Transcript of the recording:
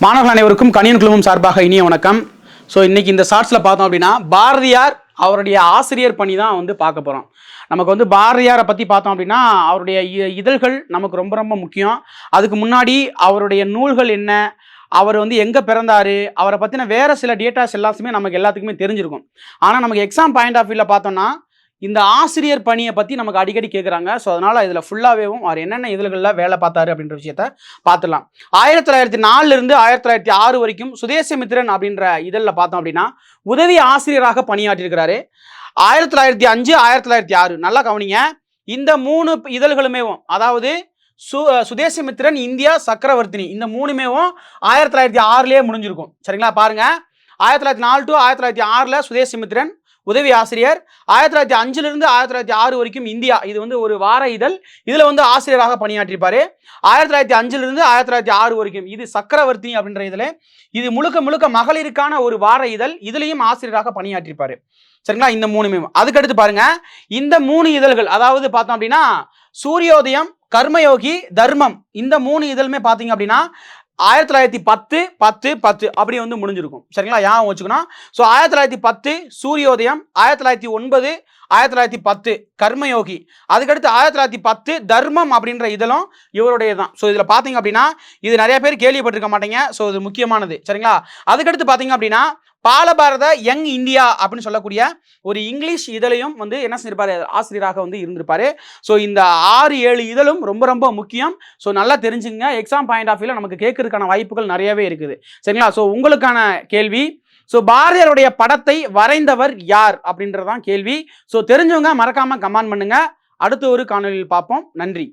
மாணவர்கள் அனைவருக்கும் கணியன் குழுமம் சார்பாக இனிய வணக்கம். ஸோ இன்னைக்கு இந்த ஷார்ட்ஸில் பார்த்தோம் அப்படின்னா பாரதியார் அவருடைய ஆசிரியர் பணி தான் வந்து பார்க்க போகிறோம். நமக்கு வந்து பாரதியாரை பற்றி பார்த்தோம் அப்படின்னா அவருடைய இதழ்கள் நமக்கு ரொம்ப ரொம்ப முக்கியம். அதுக்கு முன்னாடி அவருடைய நூல்கள் என்ன, அவர் வந்து எங்கே பிறந்தார், அவரை பற்றின வேறு சில டேட்டாஸ் எல்லாத்துமே நமக்கு எல்லாத்துக்குமே தெரிஞ்சிருக்கும். ஆனால் நமக்கு எக்ஸாம் பாயிண்ட் ஆஃப் வியூவில் பார்த்தோம்னா இந்த ஆசிரியர் பணியை பற்றி நமக்கு அடிக்கடி கேட்குறாங்க. ஸோ அதனால் இதில் ஃபுல்லாகவேவும் அவர் என்னென்ன இதழ்களில் வேலை பார்த்தாரு அப்படின்ற விஷயத்த பார்த்துடலாம். 1904 1906 வரைக்கும் சுதேசமித்திரன் அப்படின்ற இதழில் பார்த்தோம் அப்படின்னா உதவி ஆசிரியராக பணியாற்றியிருக்கிறாரு. 1905 1906 நல்லா கவனிங்க. இந்த 3 இதழ்களுமேவும், அதாவது சுதேசமித்திரன், இந்தியா, சக்கரவர்த்தினி, இந்த 3மேவும் 1906 முடிஞ்சிருக்கும். சரிங்களா? பாருங்க, 1904 to 1906 சுதேசமித்திரன் உதவி ஆசிரியர், 1905 1906 வரைக்கும் இந்தியா, இது வந்து ஒரு வார இதழ், இதுல வந்து ஆசிரியராக பணியாற்றிருப்பாரு. 1905 1906 வரைக்கும் இது சக்கரவர்த்தி அப்படின்ற இதுல, இது முழுக்க முழுக்க மகளிருக்கான ஒரு வார இதழ், இதுலயும் ஆசிரியராக பணியாற்றிருப்பாரு. சரிங்களா? இந்த 3மே. அதுக்கடுத்து பாருங்க, இந்த 3 இதழ்கள், அதாவது பார்த்தோம் அப்படின்னா சூரியோதயம், கர்மயோகி, தர்மம், இந்த 3 இதழுமே பார்த்தீங்க அப்படின்னா 1910 10 10 அப்படி வந்து முடிஞ்சிருக்கும். சரிங்களா? ஞாபகம் வச்சுக்கணும். ஸோ 1910 சூரியோதயம், 1909 1910 கர்மயோகி, அதுக்கடுத்து 1910 தர்மம் அப்படின்ற இதழும் இவருடைய தான். ஸோ இதில் பார்த்தீங்க அப்படின்னா இது நிறைய பேர் கேள்விப்பட்டிருக்க மாட்டீங்க. ஸோ இது முக்கியமானது. சரிங்களா? அதுக்கடுத்து பார்த்தீங்க அப்படின்னா பாலபாரத யங் இந்தியா அப்படின்னு சொல்லக்கூடிய ஒரு இங்கிலீஷ் இதழையும் வந்து என்ன செஞ்சிருப்பாரு, ஆசிரியராக வந்து இருந்திருப்பாரு. ஸோ இந்த 6-7 இதழும் ரொம்ப ரொம்ப முக்கியம். ஸோ நல்லா தெரிஞ்சுங்க. எக்ஸாம் பாயிண்ட் ஆஃப் வியூவில் நமக்கு கேட்கறதுக்கான வாய்ப்புகள் நிறையவே இருக்குது. சரிங்களா? ஸோ உங்களுக்கான கேள்வி, ஸோ பாரதியாருடைய படத்தை வரைந்தவர் யார் அப்படின்றதான் கேள்வி. ஸோ தெரிஞ்சவங்க மறக்காம கமெண்ட் பண்ணுங்க. அடுத்த ஒரு காணொலியில் பார்ப்போம். நன்றி.